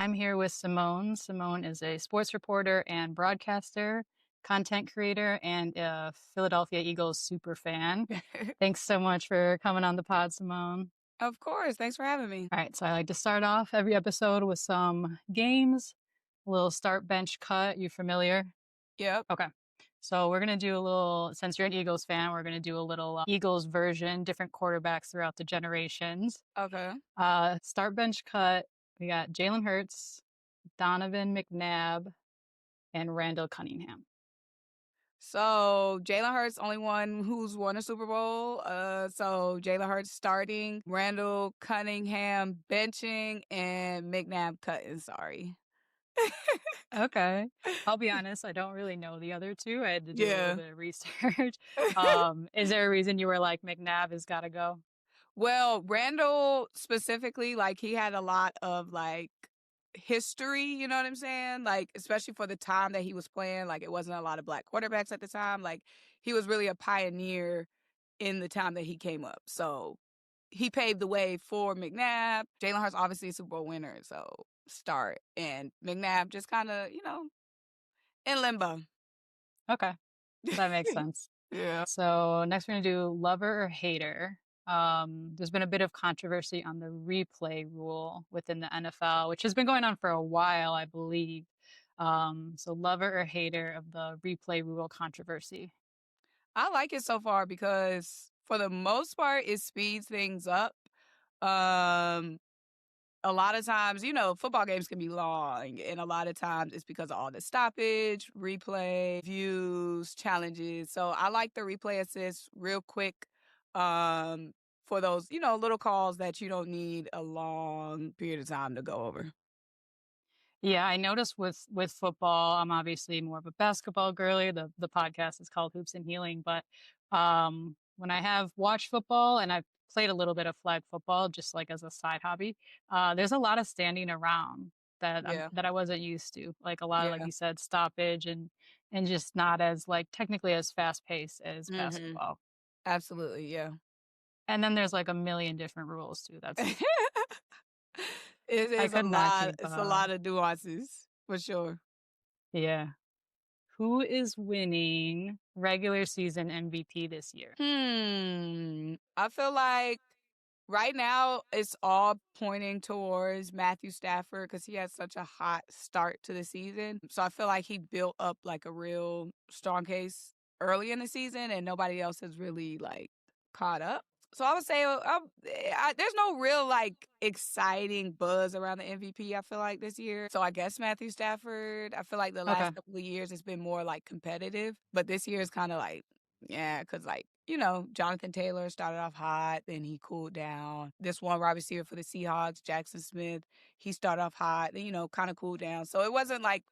I'm here with Symone. Symone is a sports reporter and broadcaster, content creator, and a Philadelphia Eagles super fan. Thanks so much for coming on the pod, Symone. Of course. Thanks for having me. All right, so I like to start off every episode with some games, a little start bench cut. You familiar? Yep. Okay. So we're going to do a little, since you're an Eagles fan, we're going to do a little Eagles version, different quarterbacks throughout the generations. Okay. Start bench cut. We got Jalen Hurts, Donovan McNabb, and Randall Cunningham. So Jalen Hurts, only one who's won a Super Bowl. So Jalen Hurts starting, Randall Cunningham benching, and McNabb cutting. Sorry. Okay. I'll be honest, I don't really know the other two. I had to do a little Yeah. bit of research. Is there a reason you were like, McNabb has got to go? Well, Randall specifically, like he had a lot of like history, you know what I'm saying? Like, especially for the time that he was playing, like it wasn't a lot of black quarterbacks at the time. Like he was really a pioneer in the time that he came up. So he paved the way for McNabb. Jalen Hurts obviously a Super Bowl winner, so start. And McNabb just kind of, in limbo. Okay. That makes sense. Yeah. So next we're going to do lover or hater. There's been a bit of controversy on the replay rule within the NFL, which has been going on for a while, I believe. So lover or hater of the replay rule controversy. I like it so far because for the most part, it speeds things up. Um, a lot of times, football games can be long, and a lot of times it's because of all the stoppage, replay, views, challenges. So I like the replay assist real quick for those, little calls that you don't need a long period of time to go over. Yeah, I noticed with football, I'm obviously more of a basketball girly. The podcast is called Hoops and Healing, but when I have watched football and I've played a little bit of flag football just like as a side hobby, there's a lot of standing around Yeah. that I wasn't used to. Like a lot of, like Yeah. you said, stoppage and just not as like technically as fast paced as Mm-hmm. basketball. Absolutely. Yeah. And then there's like a million different rules too. That's It I is a could not lot. keep It's a lot of nuances for sure. yeah. Who is winning regular season MVP this year? I feel like right now it's all pointing towards Matthew Stafford because he had such a hot start to the season. So I feel like he built up like a real strong case early in the season, and nobody else has really like caught up. So I would say there's no real like exciting buzz around the MVP. I feel like this year. So I guess Matthew Stafford. I feel like the Okay. last couple of years it's been more like competitive, but this year is kind of like yeah, because like Jonathan Taylor started off hot, then he cooled down. This one wide receiver for the Seahawks, Jackson Smith, he started off hot, then kind of cooled down. So it wasn't like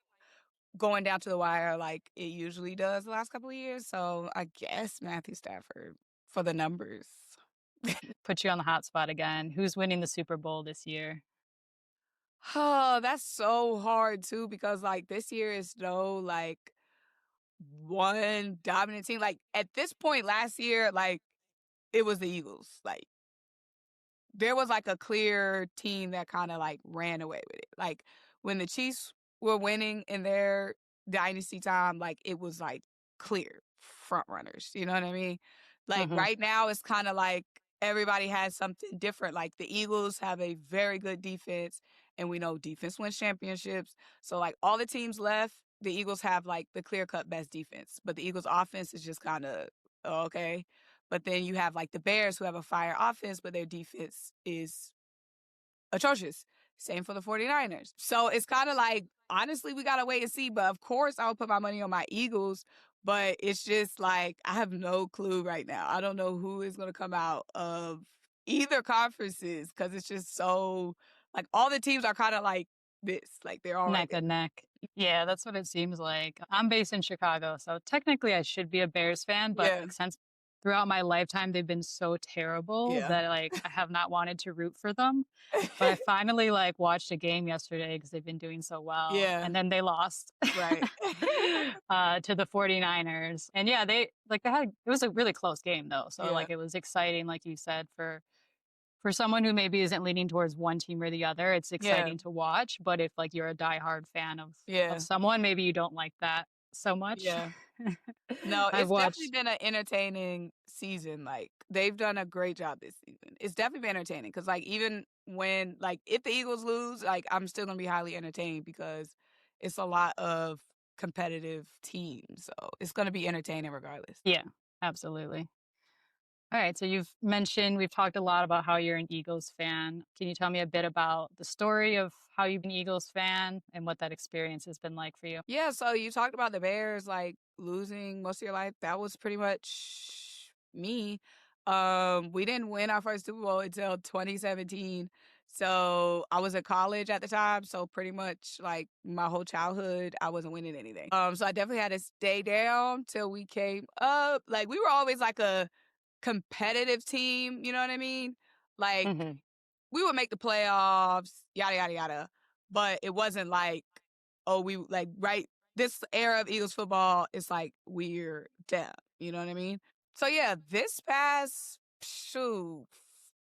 going down to the wire like it usually does the last couple of years. So I guess Matthew Stafford for the numbers. Put you on the hot spot again. Who's winning the Super Bowl this year? Oh, that's so hard too because like this year is no like one dominant team. Like at this point last year, like it was the Eagles. Like there was like a clear team that kind of like ran away with it. Like when the Chiefs were winning in their dynasty time, like it was like clear front runners. You know what I mean? Like Hmm. right now, it's kind of like everybody has something different. Like the Eagles have a very good defense, and we know defense wins championships. So like all the teams left, the Eagles have like the clear cut best defense, but the Eagles offense is just kind of okay. But then you have like the Bears who have a fire offense, but their defense is atrocious. Same for the 49ers. So it's kind of like, honestly, we got to wait and see. But of course, I would put my money on my Eagles. But it's just like, I have no clue right now. I don't know who is going to come out of either conferences because it's just so, like, all the teams are kind of like this. Like, they're all right Neck and neck. Yeah, that's what it seems like. I'm based in Chicago, so technically I should be a Bears fan, but there. since throughout my lifetime they've been so terrible Yeah. that like I have not wanted to root for them. But I finally like watched a game yesterday because they've been doing so well, Yeah. and then they lost Right. to the 49ers. And yeah, they had it was a really close game though. So Yeah. like it was exciting, like you said, For someone who maybe isn't leaning towards one team or the other, it's Yeah, exciting to watch. But if like you're a diehard fan of yeah, someone, maybe you don't like that so much. yeah. No, I've it's definitely watched, been an entertaining season, like, they've done a great job this season. It's definitely been entertaining because, like, even when like, if the Eagles lose, like, I'm still gonna be highly entertained because it's a lot of competitive teams, so it's gonna be entertaining regardless. yeah, absolutely. All right, so we've talked a lot about how you're an Eagles fan. Can you tell me a bit about the story of how you've been an Eagles fan and what that experience has been like for you? Yeah, so you talked about the Bears, like, losing most of your life. That was pretty much me. We didn't win our first Super Bowl until 2017. So I was at college at the time, so pretty much like my whole childhood, I wasn't winning anything. So I definitely had to stay down till we came up. Like we were always like a competitive team, you know what I mean? Like Hmm. we would make the playoffs, yada yada yada. But it wasn't like, oh, we like right this era of Eagles football is like we're down. You know what I mean? So yeah, this past shoot,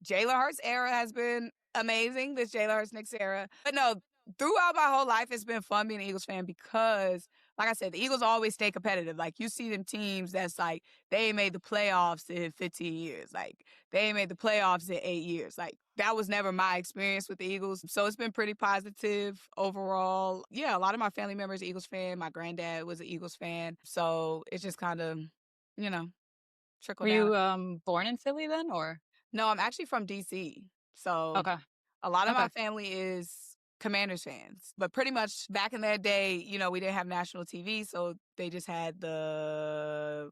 Jalen Hurts era has been amazing. This Jalen Hurts Knicks era, but no, throughout my whole life, it's been fun being an Eagles fan because, like I said, the Eagles always stay competitive. Like you see them teams that's like they ain't made the playoffs in 15 years. Like they ain't made the playoffs in 8 years. Like that was never my experience with the Eagles. So it's been pretty positive overall. Yeah, a lot of my family members are Eagles fan. My granddad was an Eagles fan. So it's just kind of, you know, trickle Were down. you born in Philly then, or? No, I'm actually from DC. So Okay, a lot of my okay, family is Commanders fans. But pretty much back in that day, we didn't have national TV. So they just had the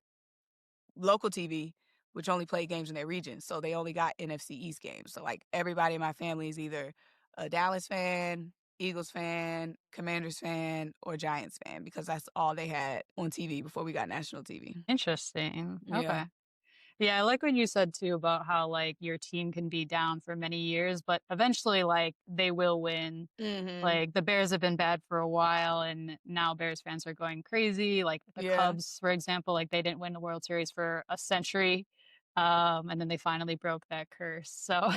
local TV, which only played games in their region. So they only got NFC East games. So like everybody in my family is either a Dallas fan, Eagles fan, Commanders fan, or Giants fan because that's all they had on TV before we got national TV. interesting. Yeah. Okay. Yeah, I like what you said too about how like your team can be down for many years, but eventually like they will win. Mhm. Like the Bears have been bad for a while and now Bears fans are going crazy. Like the Yeah. Cubs, for example, like they didn't win the World Series for a century. And then they finally broke that curse. So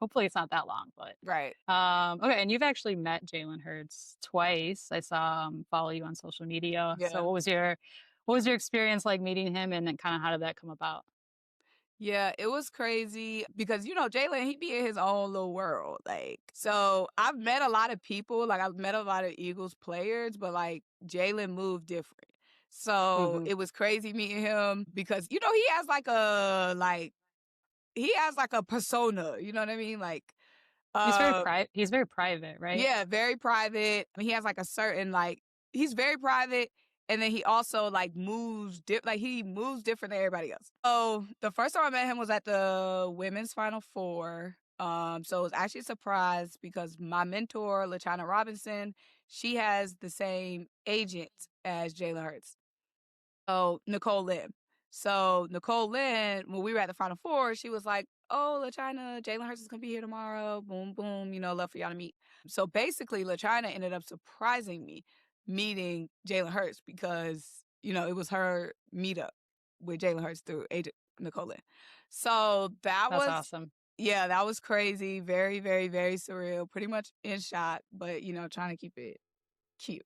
hopefully it's not that long, but Right. okay, and you've actually met Jalen Hurts twice. I saw follow you on social media. So Yeah. what was your experience like meeting him and then kind of how did that come about? Yeah, it was crazy because Jalen, he be in his own little world. Like, so I've met a lot of people, like I've met a lot of Eagles players, but like Jalen moved different. So Hmm. it was crazy meeting him because he has like a persona, you know what I mean? Like, uh He's very private, right? yeah, very private. He has like a certain like he's very private and then he also like he moves different than everybody else. So the first time I met him was at the women's final four. So it was actually a surprise because my mentor, LaChana Robinson, she has the same agent as Jalen Hurts. Oh, Nicole Lynn. So Nicole Lynn, when we were at the Final Four, she was like, "Oh, LaChina, Jalen Hurts is gonna be here tomorrow. Boom, boom. Love for y'all to meet." So basically, LaChina ended up surprising me meeting Jalen Hurts because it was her meetup with Jalen Hurts through agent Nicole Lynn. So that That's was, awesome. yeah, that was crazy. Very, very, very surreal. Pretty much in shock, but trying to keep it cute.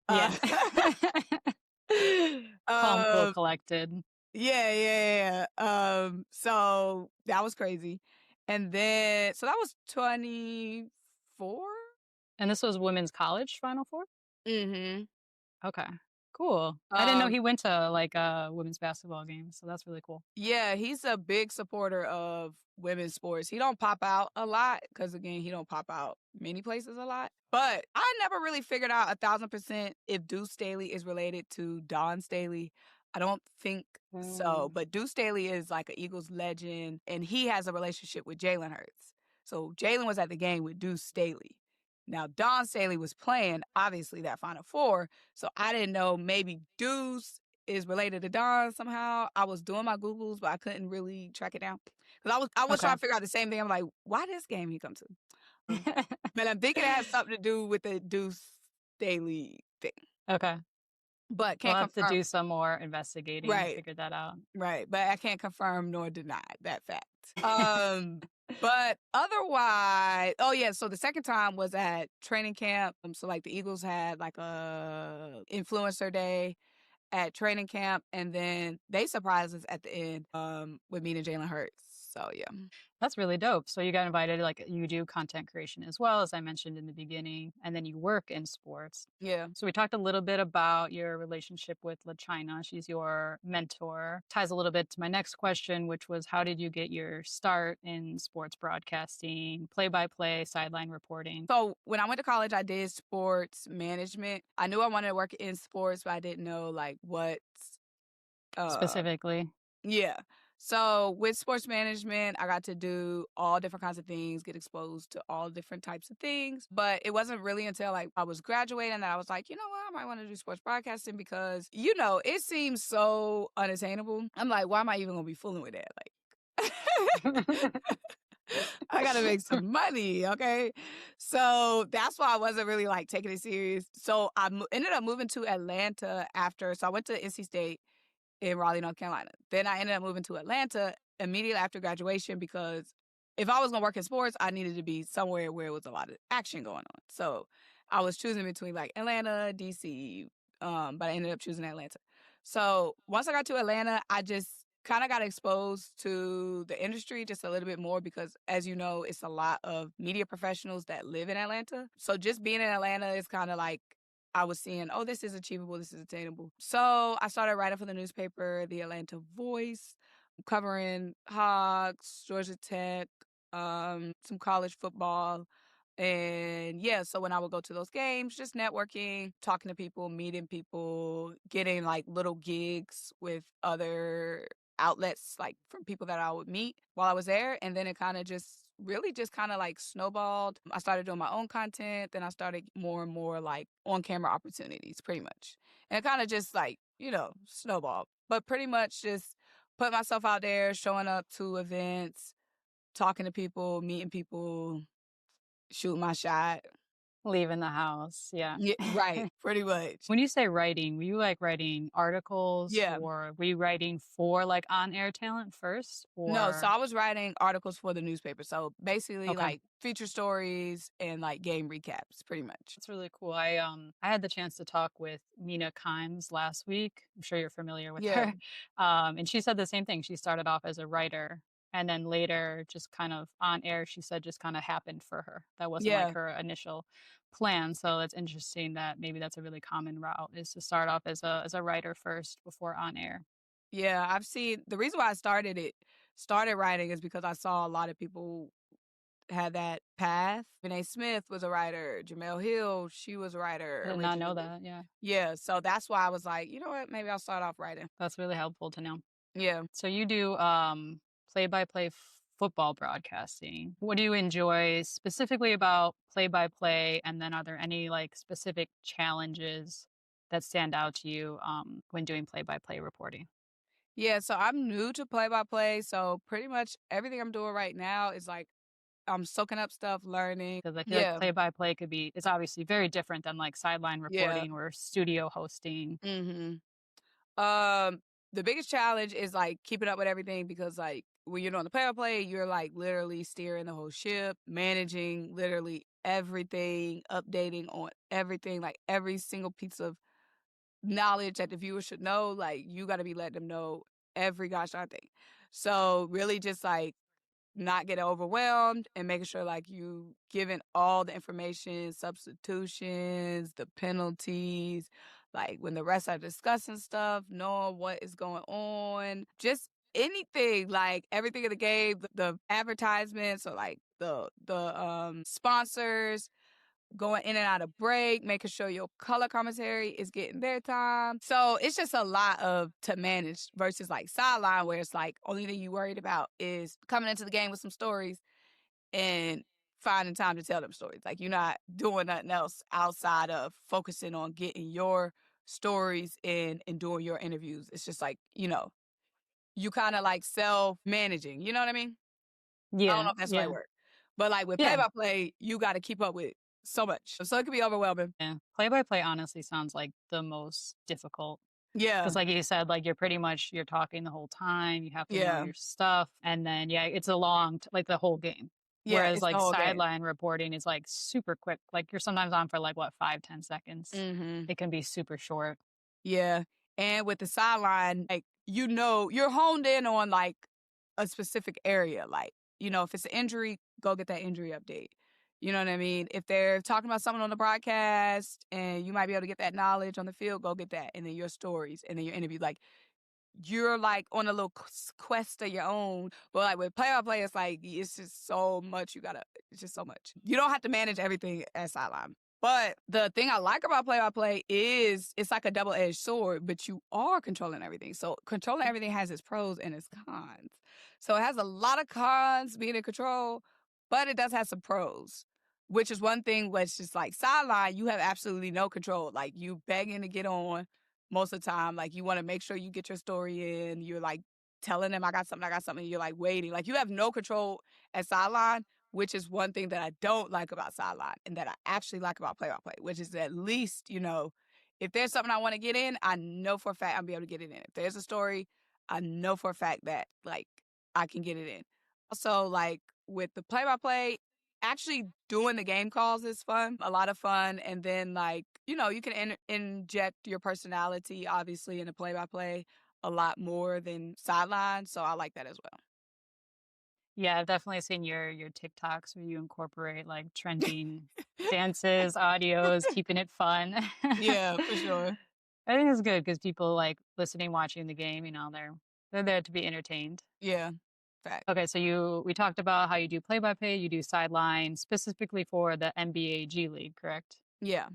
Uh, Yeah. Calm, cool, um, collected. Yeah, yeah, yeah. So that was crazy. And then so that was 24? And this was women's college Final Four? Mhm. Okay. Cool. I didn't know Um he went to like a women's basketball game, so that's really cool. Yeah, he's a big supporter of women's sports. He don't pop out a lot because again, he don't pop out many places a lot. But I never really figured out 1,000% if Deuce Staley is related to Don Staley. I don't think so. Mm, But Deuce Staley is like an Eagles legend, and he has a relationship with Jalen Hurts. So Jalen was at the game with Deuce Staley. Now Don Staley was playing obviously that Final Four, so I didn't know maybe Deuce is related to Don somehow. I was doing my Googles, but I couldn't really track it down because I was okay. trying to figure out the same thing. I'm like, why this game he come to? Um, but I'm thinking it has something to do with the Deuce Daily thing, Okay. but We'll can't have to confirm. do some more investigating to Right, figure that out. right, but I can't confirm nor deny that fact. Um, But otherwise, oh yeah, so the second time was at training camp. So like the Eagles had like a influencer day at training camp, and then they surprised us at the end with meeting Jalen Hurts. So yeah. That's really dope. So you got invited, like you do content creation as well, as I mentioned in the beginning, and then you work in sports. Yeah. So we talked a little bit about your relationship with LaChina. She's your mentor. Ties a little bit to my next question, which was how did you get your start in sports broadcasting, play-by-play, sideline reporting So when I went to college, I did sports management. I knew I wanted to work in sports, but I didn't know like what uh specifically? yeah. So with sports management, I got to do all different kinds of things, get exposed to all different types of things. But it wasn't really until like I was graduating that I was like, you know what, I might want to do sports broadcasting because, it seems so unattainable. I'm like, why am I even gonna be fooling with that? Like I gotta make some money, okay? So that's why I wasn't really like taking it serious. So I ended up moving to Atlanta after. So I went to NC State in Raleigh, North Carolina. Then I ended up moving to Atlanta immediately after graduation because if I was gonna work in sports, I needed to be somewhere where it was a lot of action going on. So I was choosing between like Atlanta, DC, but I ended up choosing Atlanta. So once I got to Atlanta, I just kind of got exposed to the industry just a little bit more because, as you know, it's a lot of media professionals that live in Atlanta. So just being in Atlanta is kind of like I was seeing, oh, this is achievable, this is attainable. So I started writing for the newspaper, the Atlanta Voice, covering Hogs, Georgia Tech, some college football. And yeah, so when I would go to those games, just networking, talking to people, meeting people, getting like little gigs with other outlets, like from people that I would meet while I was there. And then it kind of just really just kind of like snowballed. I started doing my own content. Then I started more and more like on camera opportunities, pretty much. And it kind of just like, snowballed. But pretty much just put myself out there, showing up to events, talking to people, meeting people, shooting my shot. leaving the house? Yeah. Yeah, right, pretty much. When you say writing, were you like writing articles Yeah. or were you writing for like on air talent first No, so or I was writing articles for the newspaper. So basically okay. like feature stories and like game recaps, pretty much. That's really cool. I had the chance to talk with Mina Kimes last week. I'm sure you're familiar with Yeah. her. And she said the same thing. She started off as a writer and then later just kind of on air, she said just kind of happened for her. That wasn't like Yeah. her initial plan. So it's interesting that maybe that's a really common route is to start off as a writer first before on air. Yeah. I've seen the reason why I started writing is because I saw a lot of people had that path. Renee Smith was a writer. Jamel Hill, she was a I writer did not know originally. that. Yeah. Yeah. So that's why I was like, you know what? Maybe I'll start off writing. That's really helpful to know. Yeah. So you do play-by-play football broadcasting. What do you enjoy specifically about play-by-play? And then are there any like specific challenges that stand out to you when doing play-by-play reporting? Yeah. So I'm new to play by play. So pretty much everything I'm doing right now is like I'm soaking up stuff, learning. Because I feel like Yeah. play-by-play could be it's obviously very different than like sideline Yeah. reporting or studio hosting. Mhm. Um, the biggest challenge is like keeping up with everything because like when you're on the power play, you're like literally steering the whole ship, managing literally everything, updating on everything, like every single piece of knowledge that the viewer should know. Like you got to be letting them know every gosh darn thing. So really, just like not get overwhelmed and making sure like you giving all the information, substitutions, the penalties, like when the refs are discussing stuff, knowing what is going on, just anything, like everything in the game, the advertisements or like the sponsors going in and out of break, making sure your color commentary is getting their time. So it's just a lot of to manage versus like sideline where it's like only thing you worried about is coming into the game with some stories and finding time to tell them stories. Like you're not doing nothing else outside of focusing on getting your stories in and doing your interviews. It's just like, you kind of like self managing. You know what I mean? I don't know Yeah, if that's the right yeah, word. But like with play yeah, by play, you got to keep up with so much. So it can be overwhelming. yeah. Play-by-play honestly sounds like the most difficult. Yeah. Because like you said, like you're talking the whole time. You have to know Yeah. your stuff, and then yeah, it's a long like the whole game. Yeah, Whereas it's the like whole game. sideline reporting is like super quick. Like you're sometimes on for like what 5, 10 seconds. Mhm. It can be super short. Yeah, and with the sideline, like, you're honed in on, like, a specific area, like, if it's an injury, go get that injury update. You know what I mean? If they're talking about someone on the broadcast and you might be able to get that knowledge on the field, go get that, and then your stories, and then your interview, like, you're, like, on a little quest of your own, but, like, with play-by-play, it's like, it's just so much it's just so much. You don't have to manage everything as sideline. But the thing I like about play-by-play is it's like a double-edged sword, but you are controlling everything. So controlling everything has its pros and its cons. So it has a lot of cons being in control, but it does have some pros, which is one thing which is like sideline, you have absolutely no control. Like you begging to get on most of the time. Like you want to make sure you get your story in. You're like telling them I got something. You're like waiting. Like you have no control at sideline, which is one thing that I don't like about sideline and that I actually like about play-by-play, which is at least, if there's something I want to get in, I know for a fact I'll be able to get it in. If there's a story, I know for a fact that like I can get it in. Also, like with the play-by-play, actually doing the game calls is fun, a lot of fun. And then like, you can inject your personality obviously in the play-by-play a lot more than sideline. So I like that as Yeah, I've definitely seen your TikToks where you incorporate like well. trending dances, audios, keeping it fun. Yeah, for sure. I think it's good because people like listening, watching the game, they're there to be entertained. Yeah, fact. Okay, so we talked about how you do play by play, you do sideline specifically for the NBA G League, correct? Yeah.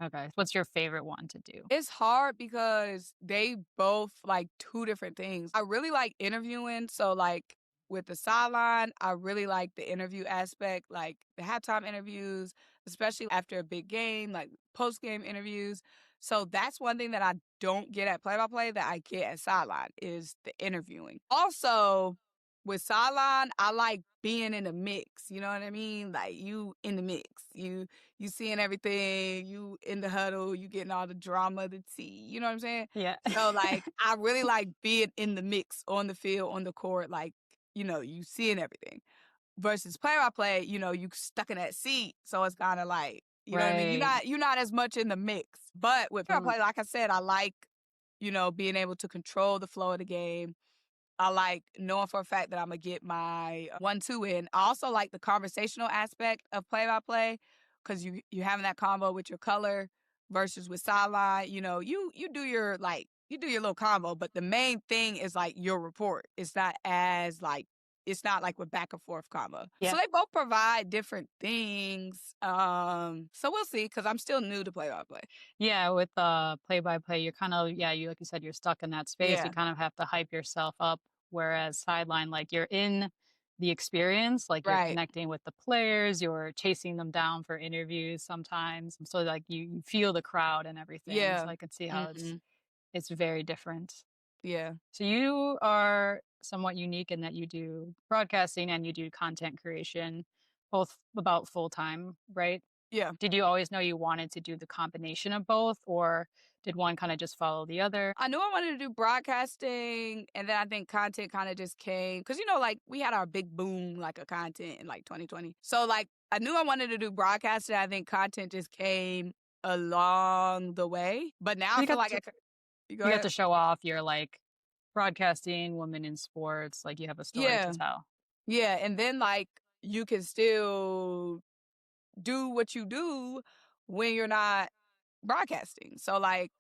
Okay. What's your favorite one to do? It's hard because they both like two different things. I really like interviewing. So, like with the sideline, I really like the interview aspect, like the halftime interviews, especially after a big game, like post game interviews. So, that's one thing that I don't get at play by play that I get at sideline is the interviewing. Also, with sideline, I like being in the mix. You know what I mean? Like you in the mix. You seeing everything, you in the huddle, you getting all the drama, the tea. You know what I'm saying? Yeah. So like I really like being in the mix on the field, on the court, like, you seeing everything. Versus play by play, you stuck in that seat. So it's kinda like, you know what I mean? You're Right. not you're not as much in the mix. But with play by Mm. play, like I said, I like, being able to control the flow of the game. I like knowing for a fact that I'm gonna get my 1-2 in. I also like the conversational aspect of play by play because you having that combo with your color versus with sideline. You do your little combo, but the main thing is like your report. It's not like with back and forth combo. So Yeah. they both provide different things. So we'll see because I'm still new to play by play. Yeah, with play by play, you're kind of yeah, you like you said, you're stuck in that space. You Yeah. kind of have to hype yourself up. Whereas sideline, like you're in the experience, like you're Right. connecting with the players, you're chasing them down for interviews sometimes. And so like you feel the crowd and everything. So Yeah. I could see how it's Hmm. it's very different. Yeah. So you are somewhat unique in that you do broadcasting and you do content creation, both about full time, right? Yeah. Did you always know you wanted to do the combination of both, or did one kind of just follow the other? I knew I wanted to do broadcasting, and then I think content kind of just came because like we had our big boom like a content in like 2020. So like I knew I wanted to do broadcasting. I think content just came along the way, but now I You feel got like to you go you got ahead. to show off your like broadcasting, women in sports, like you have a story to Yeah, tell. yeah, and then like you can still do what you do when you're not broadcasting. So like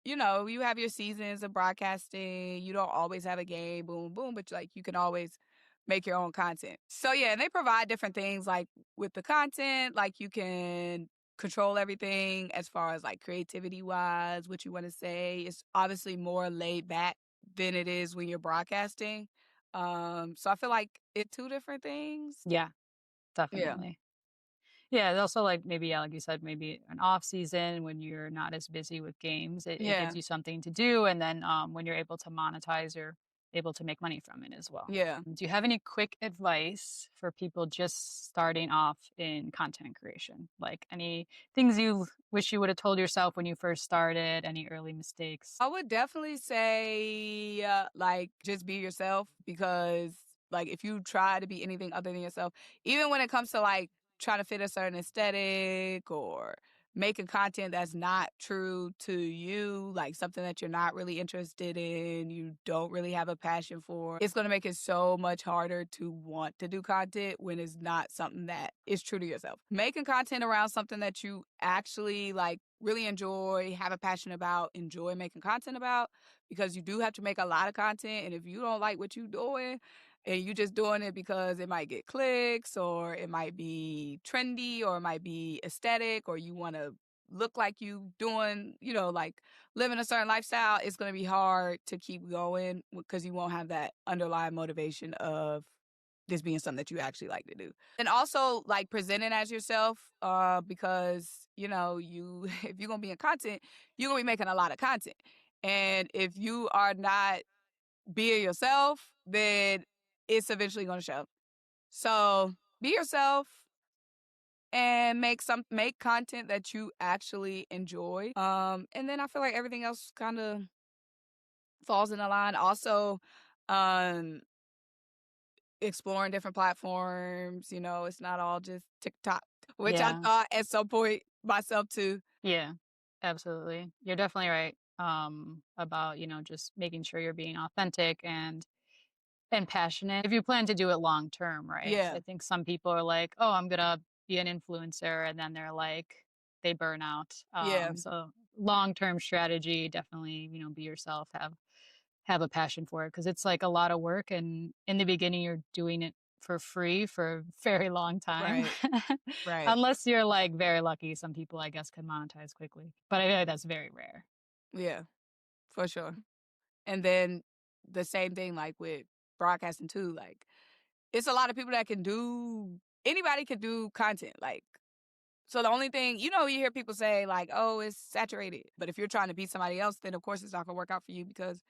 you have your seasons of broadcasting. You don't always have a game, boom, boom, but like you can always make your own content. So yeah, and they provide different things like with the content, like you can control everything as far as like creativity wise, what you want to say. It's obviously more laid back than it is when you're broadcasting. So I feel like it's two different things. Yeah, Yeah. definitely. Yeah, it's also like maybe yeah, like you said, maybe an off season when you're not as busy with games, it gives Yeah. you something to do, and then when you're able to monetize able to make money from it as well. Yeah. Do you have any quick advice for people just starting off in content creation? Like any things you wish you would have told yourself when you first started, any early mistakes? I would definitely say, like, just be yourself because, like, if you try to be anything other than yourself, even when it comes to like trying to fit a certain aesthetic or making content that's not true to you, like something that you're not really interested in, you don't really have a passion for, it's going to make it so much harder to want to do content when it's not something that is true to yourself. Making content around something that you actually like really enjoy, have a passion about, enjoy making content about, because you do have to make a lot of content. And if you don't like what you're doing, and you just doing it because it might get clicks or it might be trendy or it might be aesthetic or you want to look like you doing, like living a certain lifestyle, it's going to be hard to keep going because you won't have that underlying motivation of this being something that you actually like to do. And also like presenting as yourself, because you if you're gonna be in content, you're gonna be making a lot of content. And if you are not being yourself, then it's eventually gonna show. So be yourself and make content that you actually enjoy. And then I feel like everything else kind of falls in the line. Also, um, exploring different platforms, it's not all just TikTok, which I Yeah. thought at some point myself too. Yeah, absolutely. You're definitely right. About, just making sure you're being authentic and passionate. If you plan to do it long term, right? Yeah. I think some people are like, "Oh, I'm gonna be an influencer," and then they're like, they burn out. Yeah. So long term strategy, definitely, be yourself. Have a passion for it because it's like a lot of work, and in the beginning, you're doing it for free for a very long time. Right. Right. Unless you're like very lucky, some people I guess can monetize quickly, but I feel like that's very rare. Yeah, for sure. And then the same thing like with broadcasting too. Like it's a lot of people that can do anybody can do content. Like so the only thing, you hear people say like, "Oh, it's saturated." But if you're trying to beat somebody else, then of course it's not going to work out for you because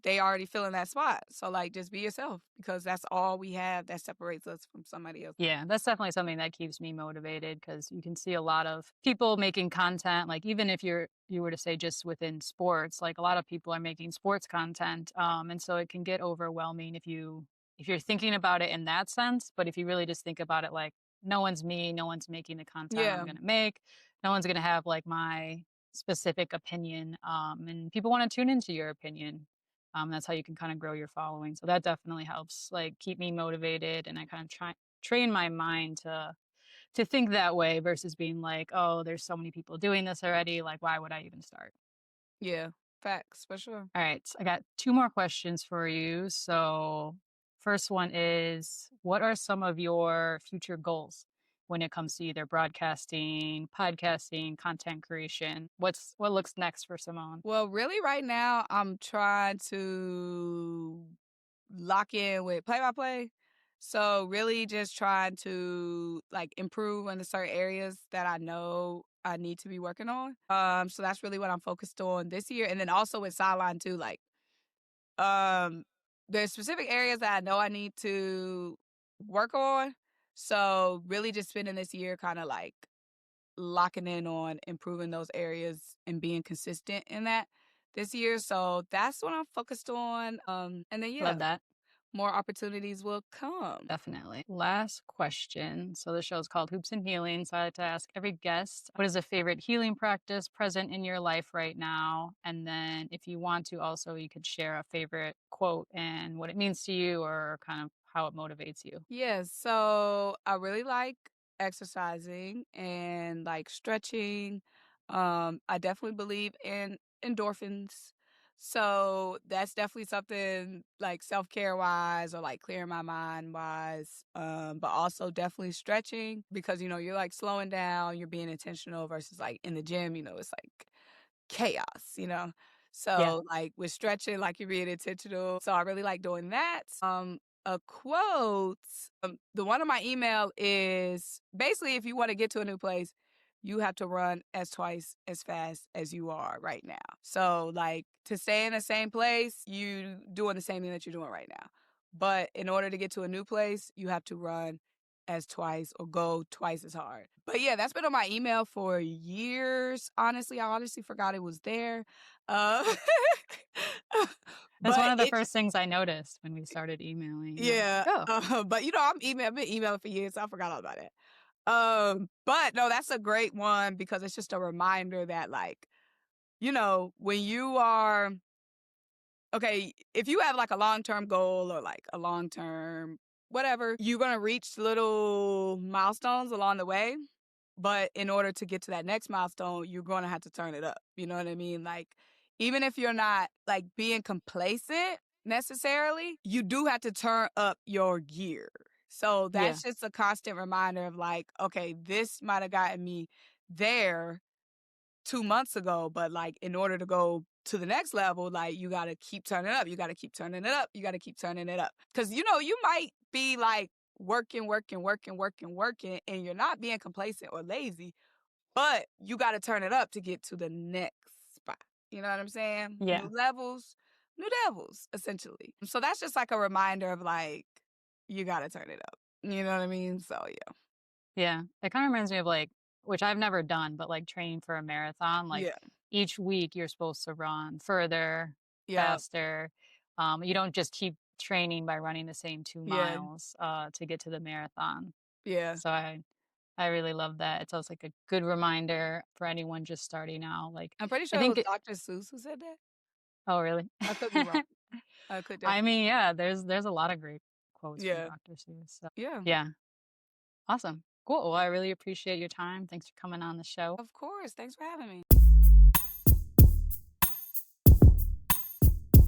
they already fill in that spot. So like just be yourself because that's all we have that separates us from somebody else. Yeah, that's definitely something that keeps me motivated because you can see a lot of people making content. Like even if you were to say just within sports, like a lot of people are making sports content, and so it can get overwhelming if you're thinking about it in that sense. But if you really just think about it, like no one's me, no one's making the content I'm Yeah. going to make, no one's going to have like my specific opinion, and people want to tune into your opinion. That's how you can kind of grow your following. So that definitely helps, like keep me motivated, and I kind of train my mind to think that way versus being like, oh, there's so many people doing this already. Like, why would I even start? Yeah. Facts for sure. All right, I got two more questions for you. So, first one is, what are some of your future goals when it comes to either broadcasting, podcasting, content creation? What looks next for Simone? Well, really right now I'm trying to lock in with play by play. So really just trying to like improve in the certain areas that I know I need to be working on. So that's really what I'm focused on this year. And then also with sideline too, like um there's specific areas that I know I need to work on. So really just spending this year kind of like locking in on improving those areas and being consistent in that this year. So that's what I'm focused on. And then yeah, Love that. more opportunities will come. Definitely. Last question. So the show is called Hoops and Healing. So I like to ask every guest, what is a favorite healing practice present in your life right now? And then if you want to also, you could share a favorite quote and what it means to you or kind of how it motivates you. Yeah, so I really like exercising and like stretching. I definitely believe in endorphins. So that's definitely something like self-care wise or like clearing my mind wise. But also definitely stretching because you're like slowing down, you're being intentional versus like in the gym, it's like chaos. Yeah. So like with stretching, like you're being intentional. So I really like doing that. A quote, the one on my email is basically if you want to get to a new place, you have to run as twice as fast as you are right now. So, like, to stay in the same place, you doing the same thing that you're doing right now. But in order to get to a new place, you have to run as twice or go twice as hard. But yeah, that's been on my email for years. Honestly, I honestly forgot it was there. Uh, That's but one of the it first things I noticed when we started emailing. I was yeah, like, "Oh, but I've been emailing for years, so I forgot all about it. But no, that's a great one because it's just a reminder that, like, when you are okay, if you have like a long-term goal or like a long-term whatever, you're gonna reach little milestones along the way. But in order to get to that next milestone, you're gonna have to turn it up. You know what I mean? Like, even if you're not like being complacent necessarily, you do have to turn up your gear. So yeah, that's just a constant reminder of like, okay, this might have gotten me there 2 months ago, but like in order to go to the next level, like you got to keep turning it up. You got to keep turning it up. You got to keep turning it up. Cause you might be like working, and you're not being complacent or lazy, but you got to turn it up to get to the next spot. You know what I'm saying? yeah, New levels, new devils, essentially. So that's just like a reminder of like, you got to turn it up. You know what I mean? So yeah. yeah." It kind of reminds me of like, which I've never done, but like training for a marathon. Like Yeah. each week, you're supposed to run further, Yeah. faster. You don't just keep training by running the same two Yeah. miles to get to the marathon. Yeah. So I really love that. It's also like a good reminder for anyone just starting out. Like I'm pretty I sure it think was it, Dr. Seuss who said that. oh really? I could be wrong. I could I definitely mean, be. yeah, there's a lot of great quotes from Yeah. Dr. Seuss. So Yeah. yeah, awesome. Cool. Well, I really appreciate your time. Thanks for coming on the show. Of course. Thanks for having me.